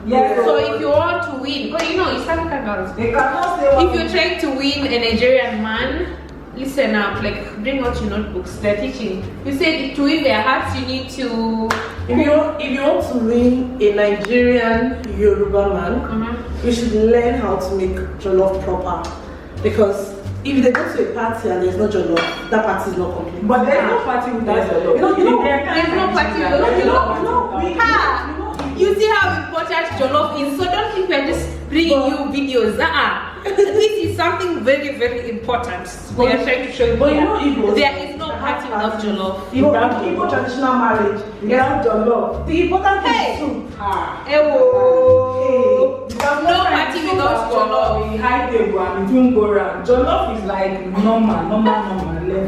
Yes. So if you want to win, but you know, it's African girls. They cannot say If you're trying to win a Nigerian man, listen up. Like, bring out your notebooks. They're teaching. You said to win their hearts, you need to. If you want to win a Nigerian Yoruba man, you should learn how to make jollof proper. Because if they go to a party and there's no jollof, that party is not complete. But there's no party without jollof. There's no party without jollof. You see how important jollof is. So don't think we're just bringing you videos. This is something very, very important. We are trying to show you. But you know, there is no party without jollof. Igbo traditional marriage, without jollof. The important thing is soup. No party without jollof. High table and it won't go round. Jollof is like normal level.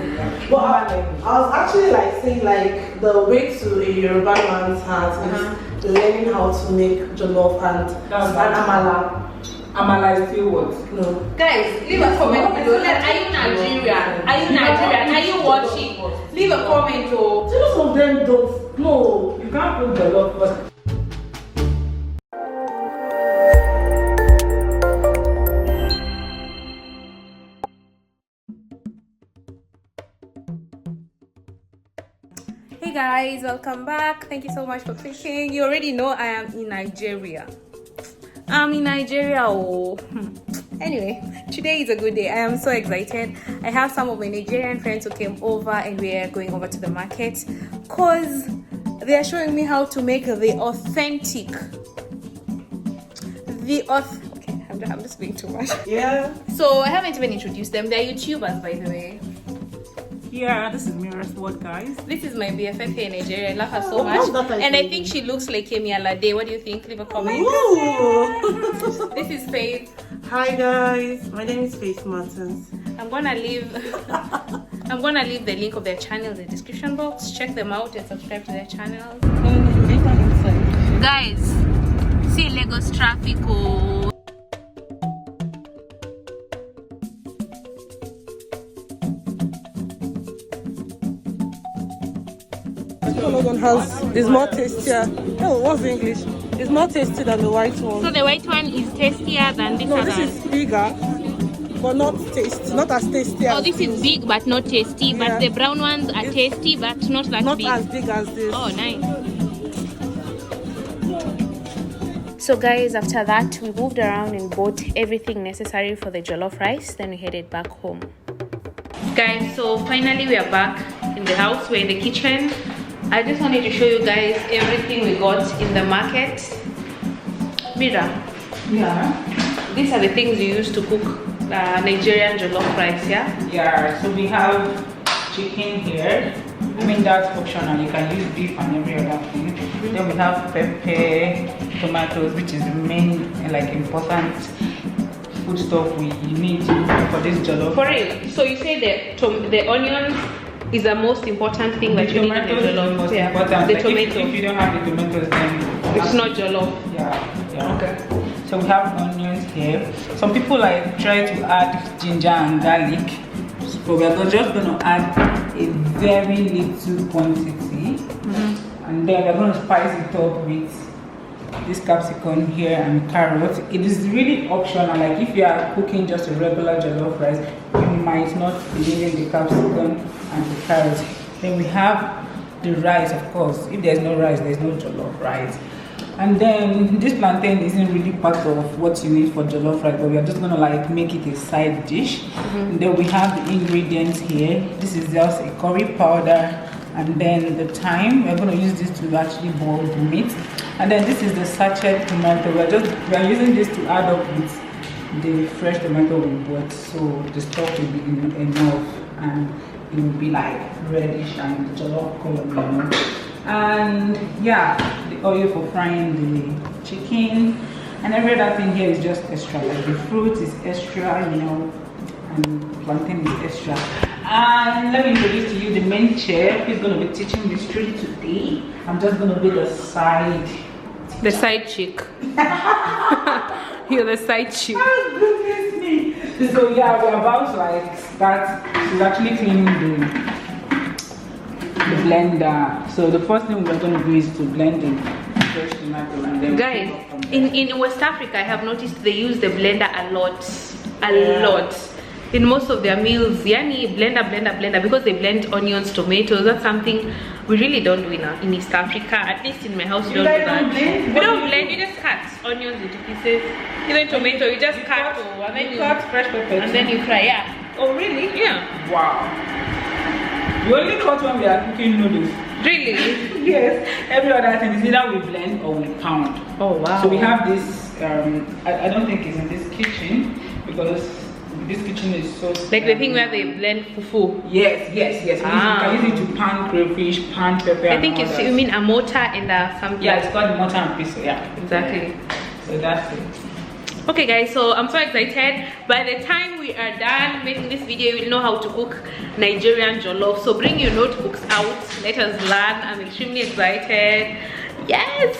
But I was actually like saying like the way to a Yoruba man's heart is learning how to make jollof and amala. Amala is still what? No. Guys, leave a comment below. Like, are you Nigerian? Are you Nigerian? Are you watching? Leave a comment. Oh. Most of them don't. No, you can't put jollof first. Hey guys, welcome back. Thank you so much for clicking. You already know I am in Nigeria. Oh. Anyway, today is a good day. I am so excited. I have some of my Nigerian friends who came over and we are going over to the market because they are showing me how to make the authentic. Okay, I'm just being too much. Yeah. So I haven't even introduced them. They're YouTubers, by the way. Yeah, this is Miras. What, guys? This is my BFF here in Nigeria. I love her so much. And I think she looks like kenyan 𝙏𝙝𝙖𝙣𝙠. What do you think? Leave a comment. This is Faith. Hi guys, my name is Faith Martins. I'm gonna leave the link of their channel in the description box. Check them out and subscribe to their channel. Guys, see Lagos traffic. Oh. Is more tastier. Oh, what's the English? It's more tasty than the white one. So the white one is tastier than this one? No, this is bigger, but not tasty. Not as tasty as this is big but not tasty. Yeah. But the brown ones are tasty but not that big. Not as big as this. Oh, nice. So guys, after that we moved around and bought everything necessary for the jollof rice. Then we headed back home. Guys, so finally we are back in the house. We're in the kitchen. I just wanted to show you guys everything we got in the market. Mira. Yeah. These are the things you use to cook Nigerian jollof rice, yeah? Yeah, so we have chicken here. I mean, that's optional. You can use beef and every other thing. Then we have pepper, tomatoes, which is the main, like, important food stuff we need for this jollof. For real? So you say the onions is the most important thing that you need in the jollof. The important. The like tomato. If you don't have the tomatoes, then it's not jollof. Yeah. Okay. So we have onions here. Some people like try to add ginger and garlic, so we're just going to add a very little quantity, and then we're going to spice it up with this capsicum here and carrot. It is really optional. Like if you are cooking just a regular jollof rice, you might not be needing the capsicum and the carrot. Then we have the rice, of course. If there's no rice, there's no jollof rice. And then this plantain isn't really part of what you need for jollof rice, but we are just gonna like make it a side dish. And then we have the ingredients here. This is just a curry powder, and then the thyme. We're gonna use this to actually boil the meat. And then this is the sachet tomato. We're using this to add up with the fresh tomato we bought, so the stock will be enough and it will be like reddish and jollof color, you know. And yeah, the oil for frying the chicken, and every other thing here is just extra. Like the fruit is extra, you know, and plantain is extra. And let me introduce to you the main chef who's going to be teaching Miss Trudy today. I'm just going to be the side chick. You're the side chick. Oh, goodness me. So yeah, we're about to like start. She's actually cleaning the blender. So the first thing we're going to do is to blend the fresh tomato and then Guys, in West Africa, I have noticed they use the blender a lot. In most of their meals, yani blender, because they blend onions, tomatoes. That's something we really don't do in East Africa. At least in my house, we don't do that. We don't blend. You just cut onions into pieces. Even tomato, you just cut, and then you cut fresh pepper and then you fry. Yeah. Oh really? Yeah. Wow. You only cut when we are cooking noodles. Really? Yes. Every other thing is either we blend or we pound. Oh wow. So we have this. I don't think it's in this kitchen because this kitchen is so like the thing where they blend fufu. Yes. You can use it to pan crayfish, pan pepper. I think you mean a mortar and something. Yeah, it's called mortar and pestle. Yeah, exactly. So that's it. Okay guys, so I'm so excited. By the time we are done making this video, you will know how to cook Nigerian jollof. So bring your notebooks out, let us learn. I'm extremely excited. Yes,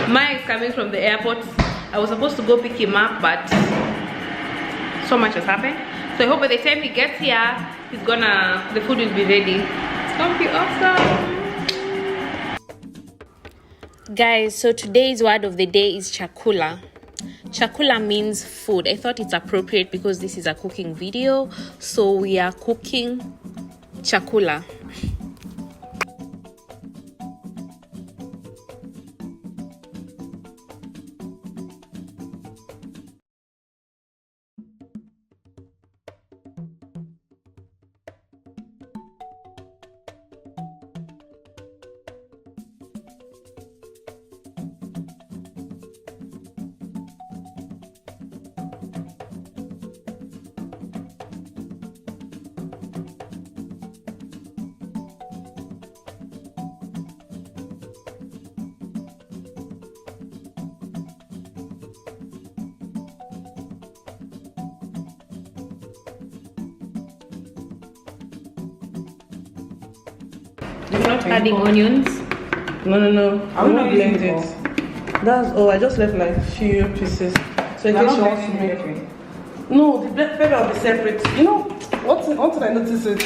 Maya is coming from the airport. I was supposed to go pick him up, but so much has happened. So I hope by the time he gets here, the food will be ready. It's gonna be awesome. Guys, so today's word of the day is chakula. Chakula means food. I thought it's appropriate because this is a cooking video, so we are cooking chakula. You're not adding onions? No. I will not blend it. That's I just left like few pieces. So in case you want to make it. No, the pepper will be separate. You know, what I noticed is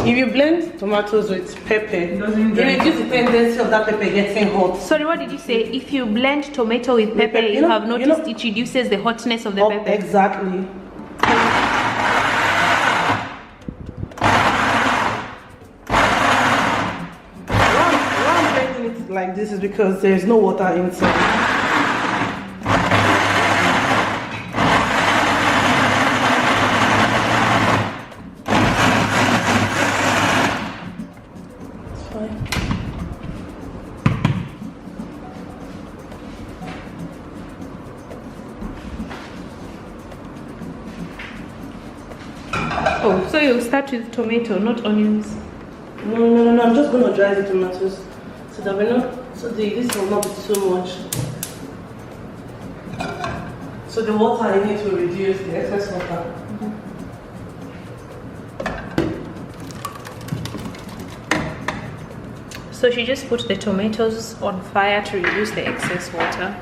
if you blend tomatoes with pepper, it reduces the tendency of that pepper getting hot. Sorry, what did you say? If you blend tomato with pepper, you have noticed it reduces the hotness of the pepper. Exactly. Like this is because there is no water inside. It's fine. Oh, so you start with tomato, not onions? No. I'm just gonna dry the tomatoes. So that this will not be too much. So the water I need to reduce the excess water. So she just put the tomatoes on fire to reduce the excess water.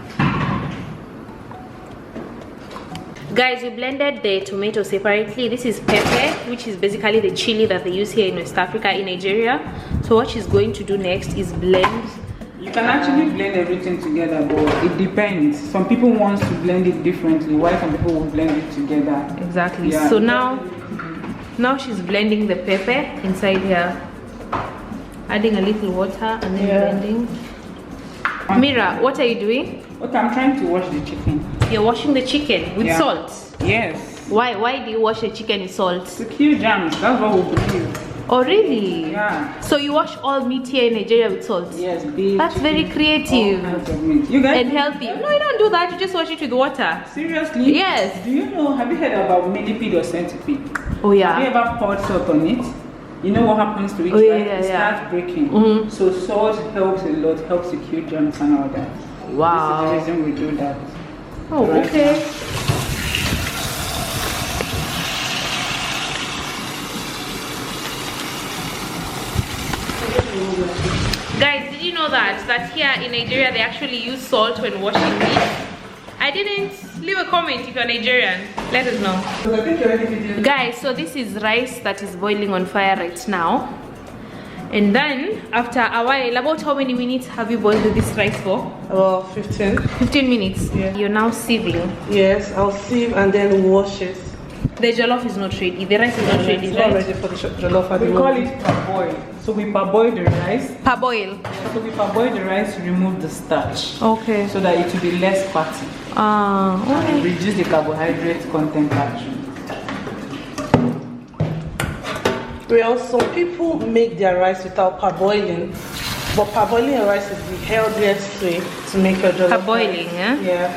Guys, we blended the tomato separately. This is pepper, which is basically the chili that they use here in West Africa, in Nigeria. So what she's going to do next is blend. You can actually blend everything together, but it depends. Some people want to blend it differently, while some people will blend it together. Exactly. Yeah. So now she's blending the pepper inside here, adding a little water and then blending. Mira, what are you doing? Okay, I'm trying to wash the chicken. You're washing the chicken with salt? Yes. Why do you wash the chicken with salt? To kill germs, that's what we believe. Oh really? Yeah. So you wash all meat here in Nigeria with salt? Yes, beef. That's very creative. All kinds of meat. You guys? And healthy. No, you don't do that. You just wash it with water. Seriously? Yes. Do you know, have you heard about millipede or centipede? Oh yeah. Have you ever poured salt on it? You know what happens to it, right? It starts breaking. So salt helps a lot, helps to kill germs and all that. Wow. This is the reason we do that. Oh, okay. Guys, did you know that here in Nigeria they actually use salt when washing meat? I didn't. Leave a comment if you're Nigerian. Let us know. I think you're ready to do. Guys, so this is rice that is boiling on fire right now. And then after a while, about how many minutes have you boiled this rice for? About 15. 15 minutes. Yeah. You're now sieving. Yes, I'll sieve and then wash it. The jollof is not ready. The rice is not ready, It's right? not ready for the jollof at the We call moment. it parboil. So we parboil the rice. Parboil. So we parboil the rice to remove the starch. Okay. So that it will be less fatty. Okay. And reduce the carbohydrate content actually. Well, some people make their rice without parboiling, but parboiling rice is the healthiest way to make your jollof. Parboiling, rice. Yeah.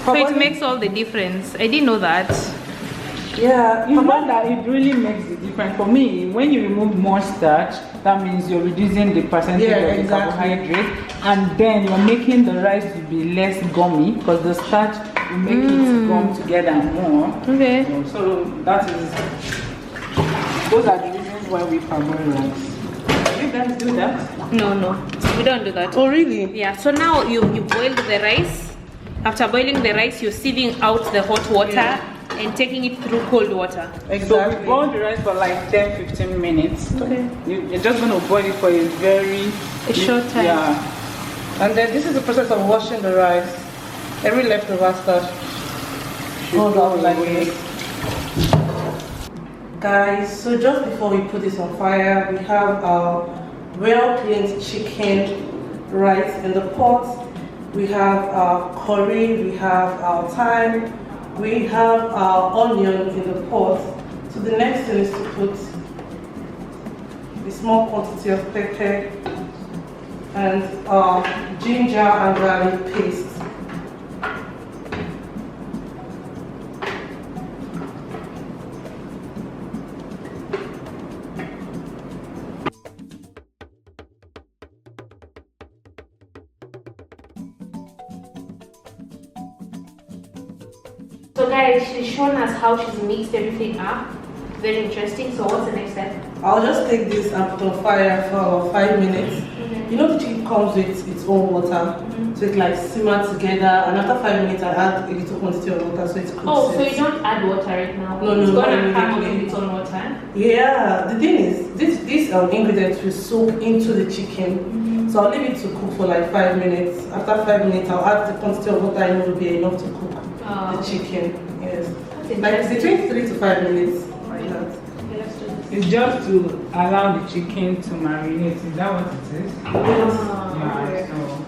So it Parboiling- makes all the difference. I didn't know that. Yeah, It's not that it really makes the difference. For me, when you remove more starch, that means you're reducing the percentage of the carbohydrate, and then you're making the rice to be less gummy because the starch will make it gum together more. Okay. So that is, those are the reasons why we parboil rice. You guys do that? No, we don't do that. Oh, really? Yeah. So now you boiled the rice. After boiling the rice, you're sieving out the hot water and taking it through cold water. Exactly. So we boil the rice for like 10-15 minutes. Okay. You're just going to boil it for a short time. Yeah. And then this is the process of washing the rice. Every leftover starch goes out like this. Guys, so just before we put this on fire, we have our well cleaned chicken rice in the pot. We have our curry, we have our thyme, we have our onion in the pot. So the next thing is to put a small quantity of pepper and ginger and garlic paste. So guys, she's shown us how she's mixed everything up. Very interesting. So what's the next step? I'll just take this and put on fire for about 5 minutes. You know the chicken comes with its own water, so it like simmer together. And after 5 minutes, I add a little quantity of water, so it cooks. Oh, so you don't add water right now? No, it's no, gonna no, come no, up no. with its own water. Yeah, the thing is, this ingredients will soak into the chicken. So I'll leave it to cook for like 5 minutes. After 5 minutes, I'll add the quantity of water I know will be enough to cook the chicken. Yes, like between 3 to 5 minutes. Like that. Okay, let's do this. It's just to allow the chicken to marinate. Is that what it is? Yes. Yeah, Okay. so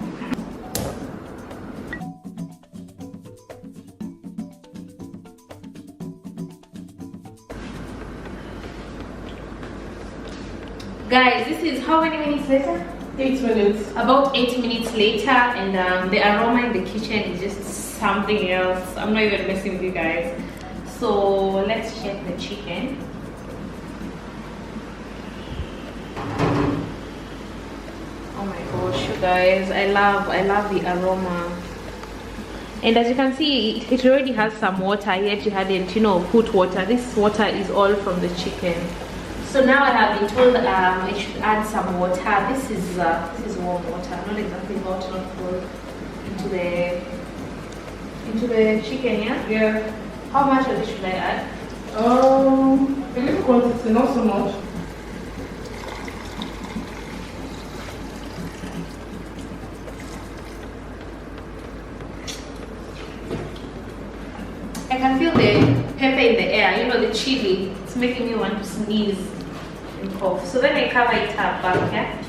Guys, this is how many minutes later? 8 minutes. About 8 minutes later, and the aroma in the kitchen is just something else. I'm not even messing with you guys. So let's check the chicken. Oh my gosh, you guys, I love the aroma. And as you can see, it already has some water, yet you hadn't, put water. This water is all from the chicken. So now I have been told I should add some water. This is warm water, not exactly hot, not cold. Into the chicken, yeah? Yeah. How much of it should I add? A little quantity, not so much. I can feel the pepper in the air, the chili. It's making me want to sneeze and cough. So then I cover it up back, yeah?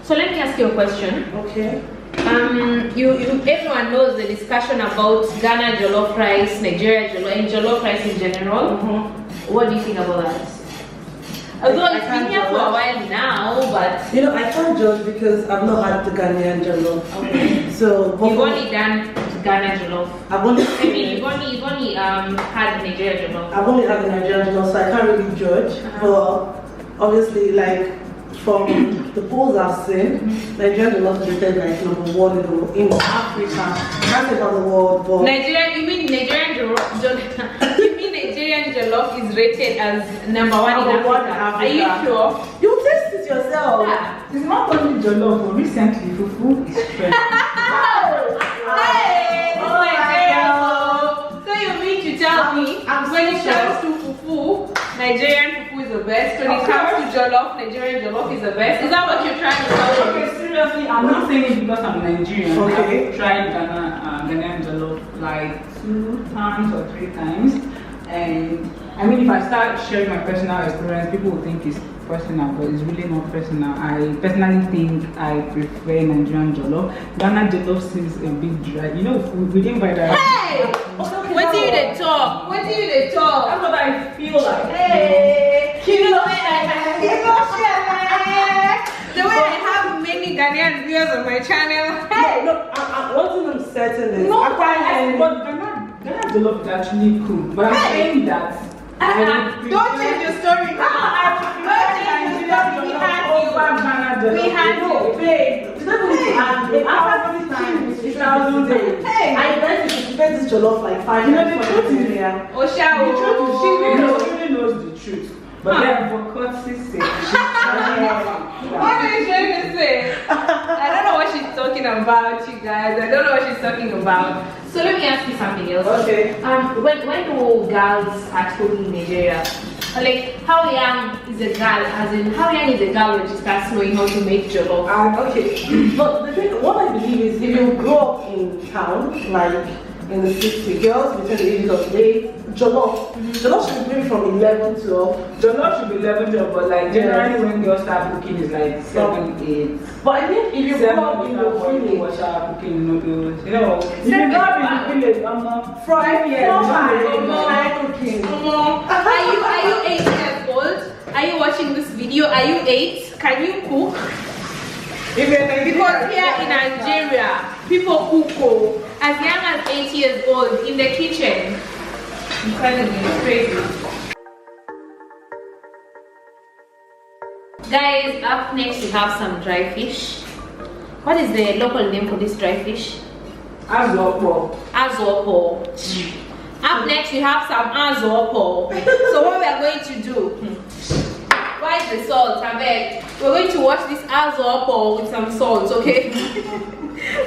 So let me ask you a question. Okay. Everyone knows the discussion about Ghana jollof rice, Nigeria jollof, and jollof rice in general. What do you think about that? Although it's been here for a while now, but I can't judge because I've not had the Ghanaian jollof. okay. So You've only done Ghana jollof. I've only You've only had Nigeria jollof. I've only had the Nigerian jollof, so I can't really judge. But obviously, like from the polls I've seen, Nigerian jollof is rated like #1 in Africa. Not about the world, but You mean Nigerian jollof? You mean Nigerian jollof is rated as #1 in Africa? Are you sure? You taste it yourself. Yeah. it's not only jollof, but recently fufu is trending. Hey, this is Nigeria. when it comes to fufu, Nigerian fufu is the best. When it comes to jollof, Nigerian jollof is the best. Is that what you're trying to tell me? Okay, seriously, I'm not saying it because I'm Nigerian. Okay. I've tried Ghanaian jollof like 2 times or 3 times. And I mean, if I start sharing my personal experience, people will think it's personal, but it's really not personal. I personally think I prefer Nigerian jollof. Ghana jollof seems a bit dry. You know, we didn't buy that. Hey! What do you they talk? What do you they talk? That's what I feel like. Hey! You know the way I have many Ghanaian viewers on my channel. Hey! No, one thing I'm certain is No, but Ghana jollof is actually cool. But I'm saying that. Don't change your story. Don't change your story. We had you. Babe, it's not going to happen. After this time, it's 1,000 days. Hey! I bet you should spend this jollof like 5 You know, years. the truth is, Osha, the truth is, she really knows the truth. But then, for courtesy sake, what are you trying to say? I don't know what she's talking about, you guys. I don't know what she's talking about. So let me ask you something else. Okay. When do girls start cooking in Nigeria? Like, how young is a girl? As in, how young is a girl when she starts knowing how to make jollof? Okay. But the thing, what I believe is, if you grow up in town, like in the city, girls between the ages of 8, jollof should be maybe from 11, 12. jollof should be 11, 12, but like generally when girls start cooking is like 7, 8. But I think if you grow up in the village, cooking noodles, you know, if you Seven, grow up in the village, from 4, 5, Mama. cooking. Are you 8 years old? Are you watching this video? Are you 8? Can you cook? Because here in Nigeria, people cook as young as 8 years old in the kitchen. I'm telling you, it's crazy. Guys, up next we have some dry fish. What is the local name for this dry fish? Azopo. Azopo. Up next we have some azopo. So what we are going to do? Why is the salt? I beg. We're going to wash this azopo with some salt, okay?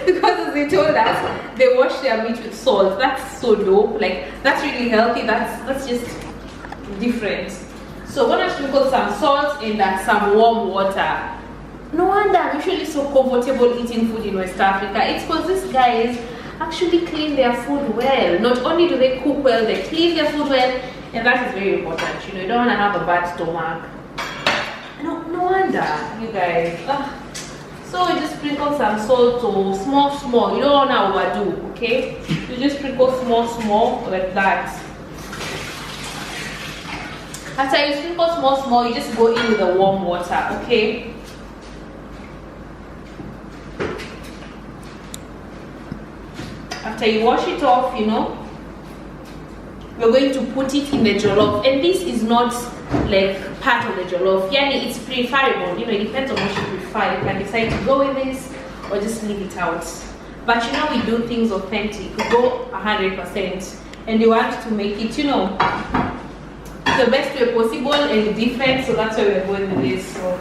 Because as they told us, they wash their meat with salt. That's so dope. Like, that's really healthy. That's just different. So we're gonna sprinkle some salt in that, some warm water. No wonder I'm usually so comfortable eating food in West Africa. It's because these guys actually clean their food well. Not only do they cook well, they clean their food well, and that is very important. You know, you don't want to have a bad stomach. No wonder, you guys. So we just sprinkle some salt to small. You don't want to overdo, okay? You just sprinkle small like that. After you sprinkle small, you just go in with the warm water, okay? After you wash it off, you know, we're going to put it in the jollof. And this is not like part of the jollof. Yani, it's preferable. You know, it depends on what you prefer. You can decide to go with this or just leave it out. But you know, we do things authentic. We go 100%. And you want to make it, you know, the best way possible and different. So that's why we're going with this. So.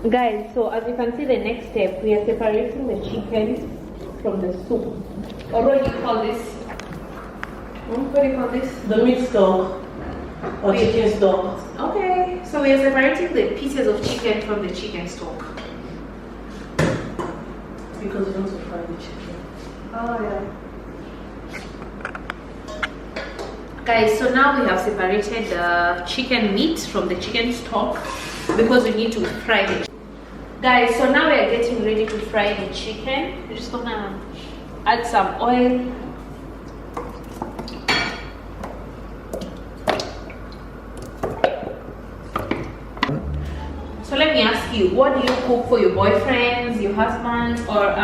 Guys, so as you can see, the next step, we are separating the chicken from the soup. Or what do you call this? What do you call this? The meat stock or chicken stock. Okay, so we are separating the pieces of chicken from the chicken stock. Because we want to fry the chicken. Oh yeah. Guys, so now we have separated the chicken meat from the chicken stock because we need to fry it. Guys, so now we are getting ready to fry the chicken. We're just gonna add some oil. what do you cook for your boyfriends, your husbands, or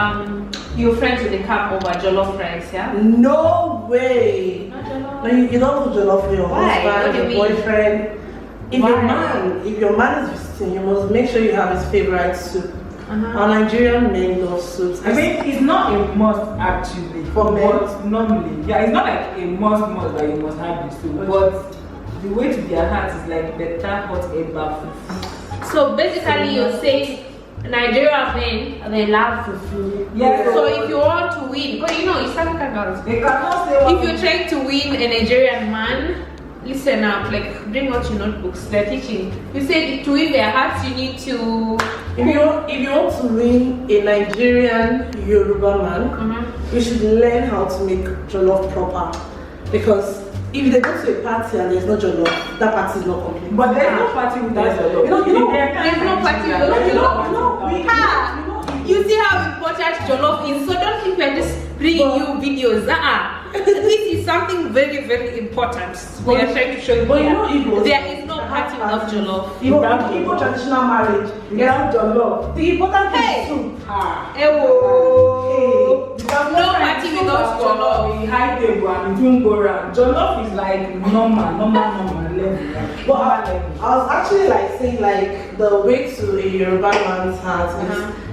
your friends with the come over jollof rice? Yeah. No way. Not jollof. No, you don't cook jollof for your Why? husband, your boyfriend. If your man is visiting, you must make sure you have his favorite soup. Our Nigerian men love soups. I mean, it's not a must actually For men? but normally. Yeah, it's not like a must that you must have the soup, but the way to their heart is like better hot eba fufu. So basically, you're saying Nigerian men, they love fufu. Yeah. So if you want to win, because you know, East African girls, They cannot say if you're trying to win a Nigerian man, listen up, like bring out your notebooks. They're teaching. You said to win their hearts, you need to. If you want to win a Nigerian Yoruba man, you should learn how to make jollof proper. Because if they go to a party and there's no jollof, that party is not complete. But there's no party without jollof. You know, There's no party without You see how important jollof is. So don't think we're just bringing you videos. This is something very, very important. We are trying to show you. But you know Igbo, there is no party without jollof. Igbo traditional marriage, you have jollof. The important thing is soup. No party without jollof. We high table and it won't go round. Jollof is like normal level. But I was actually like saying like the way to a Yoruba man's heart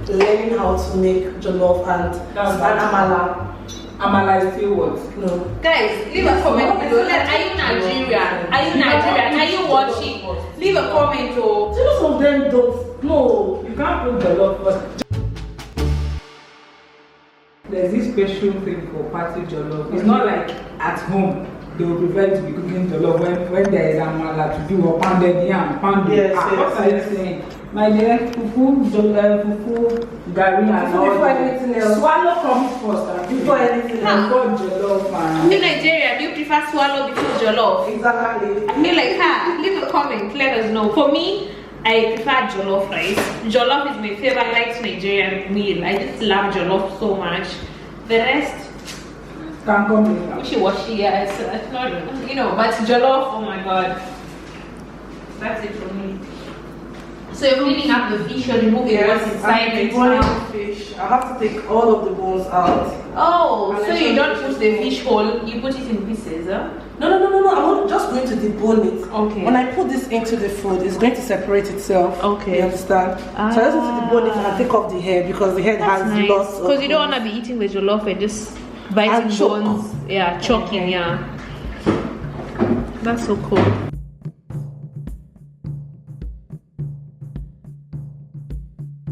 is learning how to make jollof and amala. Amala is still what? No. Guys, leave a comment below. Are you Nigerian? Are you Nigerian? Are you watching? Leave a comment or. Most of them don't. No. You can't put jollof first. There's this special thing for party jollof. It's not like at home they will prefer to be cooking jollof when there is amala to do or pounded yam, pounded. Yes, What are you saying? My dear, fufu, gari and all. Before anything else. Swallow comes first. Before anything else. Before jollof. In Nigeria, do you prefer swallow before jollof? Exactly. I feel like, leave a comment, let us know. For me, I prefer jollof rice. Jollof is my favorite Nigerian meal. I just love jollof so much. The rest, Can come later. wishy-washy, yeah, it's not, you know, but jollof, oh my god. That's it for me. So you're cleaning up the fish or removing what's inside I'm it boiling now? the fish. I have to take all of the bones out. Oh, And so I you just don't put put the fish whole, you put it in pieces, huh? No. I'm just going to debone it. Okay. When I put this into the food, it's going to separate itself. Okay. You understand? So I just want to debone it and take off the head because the head has lots of. Because you don't want to be eating the jollof and just biting And choke. bones. Yeah, choking, yeah. That's so cool.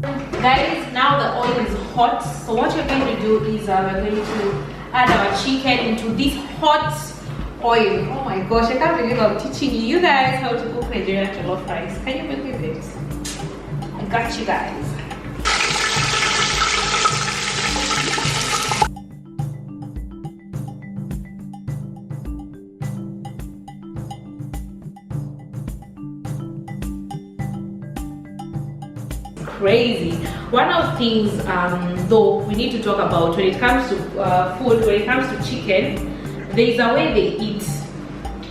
Guys, now the oil is hot. So what you're going to do is we're going to add our chicken into this hot oil. Oh my gosh, I can't believe I'm teaching you guys how to cook Nigerian jollof rice. Can you believe it? I got you guys. Crazy. One of the things though we need to talk about when it comes to food, when it comes to chicken, there is a way they eat.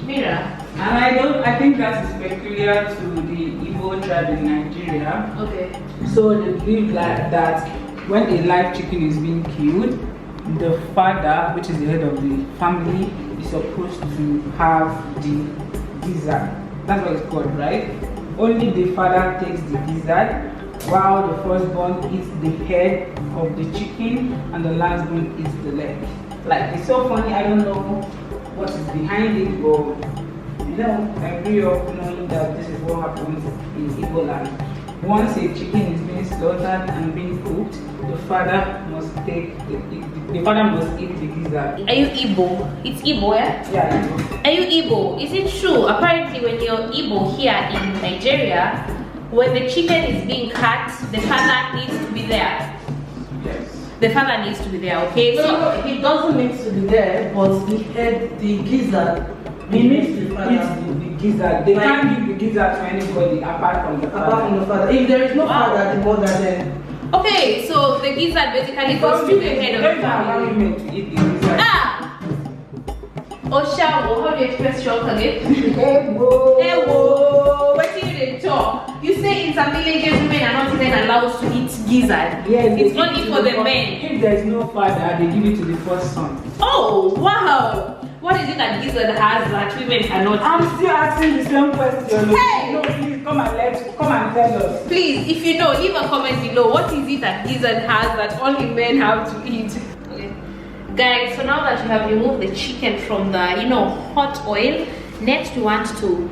Mira. And I think that is peculiar to the Igbo tribe in Nigeria. Okay. So they believe that when a live chicken is being killed, the father, which is the head of the family, is supposed to have the gizzard. That's what it's called, right? Only the father takes the gizzard, while the firstborn eats the head of the chicken and the lastborn eats the leg. Like, it's so funny, I don't know what is behind it, but you know, I grew up knowing that this is what happens in Igbo land. Once a chicken is being slaughtered and being cooked, the father must take the father must eat the gizzard. Are you Igbo? It's Igbo, yeah? Yeah, Igbo. Are you Igbo? Is it true? Apparently when you're Igbo here in Nigeria, when the chicken is being cut, the father needs to be there. Yes. The father needs to be there, okay? No, he doesn't need to be there, but the head, the gizzard, He needs to eat the gizzard. They can't give the gizzard to anybody apart from the father. Apart from the father. If there is no father, the mother then. Okay, so the gizzard basically goes to the head of the family. Meant to eat the gizzard. Ah! Oshawo, how do you express shock again? Ewo. Ewo! What do you talk. You say in some villages women are not even allowed to eat gizzard. Yes, it's only for the men. If there is no father, they give it to the first son. Oh wow! What is it that gizzard has that women cannot? I'm still asking the same question. Hey! No, please come and tell us. Please, if you know, leave a comment below. What is it that gizzard has that only men have to eat? Okay. Guys, so now that you have removed the chicken from the hot oil, next we want to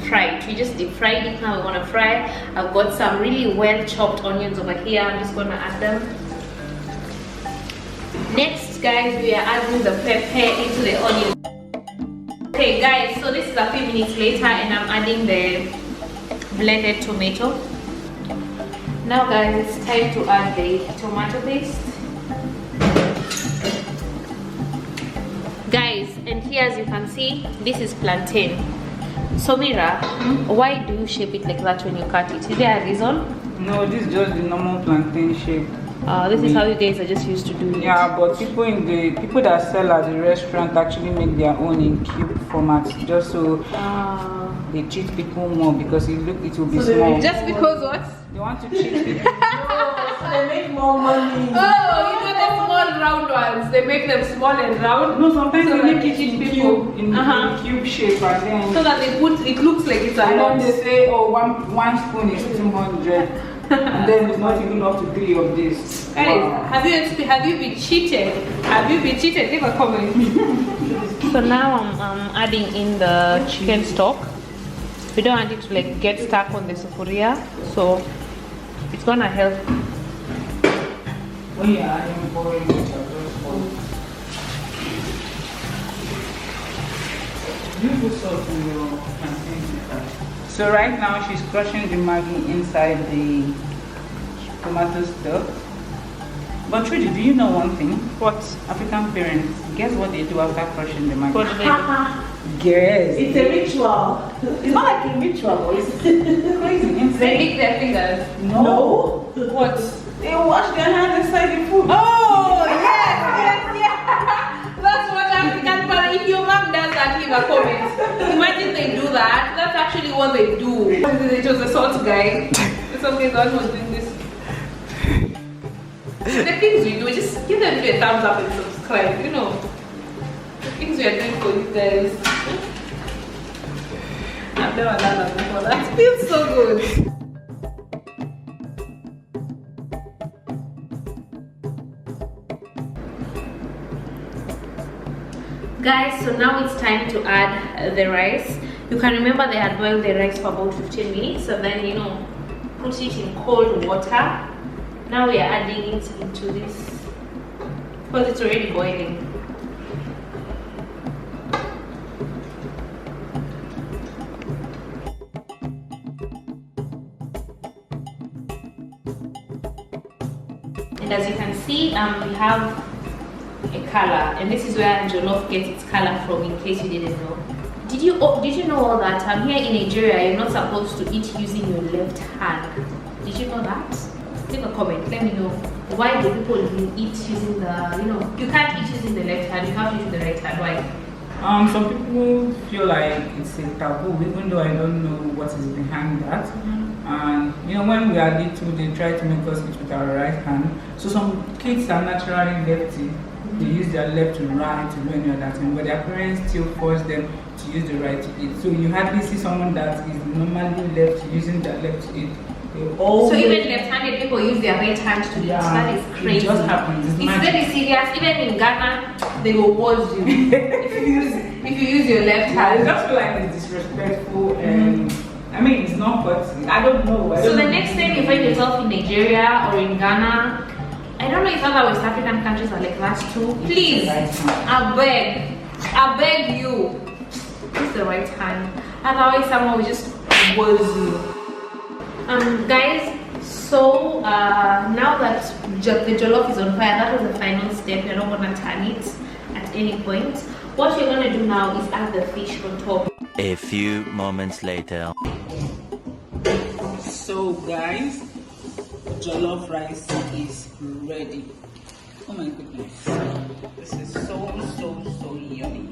fry it. We just deep fried it. Now we want to fry. I've got some really well chopped onions over here. I'm just going to add them. Next, guys, we are adding the pepper into the onion. Okay guys, so this is a few minutes later and I'm adding the blended tomato. Now guys, it's time to add the tomato paste. Guys, and here as you can see, this is plantain. So Mira, why do you shape it like that when you cut it? Is there a reason? No, this is just the normal plantain shape. This is how you guys are just used to doing it. Yeah, but people that sell at the restaurant actually make their own in cube format, just so they cheat people more because it will be small. Just because what? They want to cheat people. So they make more money. Oh, you know the small round ones. They make them small and round. No, sometimes so they make it in cube, in cube shape, and then so that they put it looks like it's a and lot. then they say, oh, one spoon is 200. And then it's not even up to 3 of this. Guys, Wow. have you been cheated? Have you been cheated? Leave a comment. So now I'm adding in the chicken stock. We don't want it to like get stuck on the sufuria, so it's gonna help. When you're adding boiling water, you put salt in your plantain. So right now she's crushing the Maggi inside the tomato stock. But Trudy, do you know one thing? What? African parents, guess what they do after crushing the Maggi? What do they do? Guess. It's a ritual. It's not like a ritual, but it's crazy. They Insane. lick their fingers. No. What? They wash their hands inside the food. Oh yes. That's what African parents. If your mom does that, leave a comment. Imagine they do that. That's actually what they do. It was the salt guy. It's okay, God was doing this. The things we do, just give them a thumbs up and subscribe. You know, the things we are doing for you guys. I've never done that before. That feels so good. Guys, so now it's time to add the rice. You can remember they had boiled the rice for about 15 minutes and then put it in cold water. Now we are adding it into this because it's already boiling. And as you can see, we have a color, and this is where jollof gets its color from, in case you didn't know. Did you know that here in Nigeria you're not supposed to eat using your left hand? Did you know that? Leave a comment, let me know. Why do people eat using the, you can't eat using the left hand, you have to use the right hand? Why? Some people feel like it's a taboo, even though I don't know what is behind that. And when we are little, they try to make us eat with our right hand. So some kids are naturally lefty. They use their left to right to do any other thing, but their parents still force them to use the right to eat. So you hardly see someone that is normally left using their left to eat. So even left-handed people use their right hand to eat. That is crazy. It just happens. It's very serious. Even in Ghana, they will pause you if you use your left hand. I just feel like it's disrespectful and I mean it's not, but I don't know. So the next time you find yourself in Nigeria or in Ghana, I don't know if other West African countries are like that too. Please, I beg you, use the right hand. Otherwise, someone will just pause you. Guys, so now that the jollof is on fire, that was the final step. You're not gonna turn it at any point. What you're gonna do now is add the fish on top. A few moments later. So guys, jollof rice is ready. Oh my goodness, this is so yummy.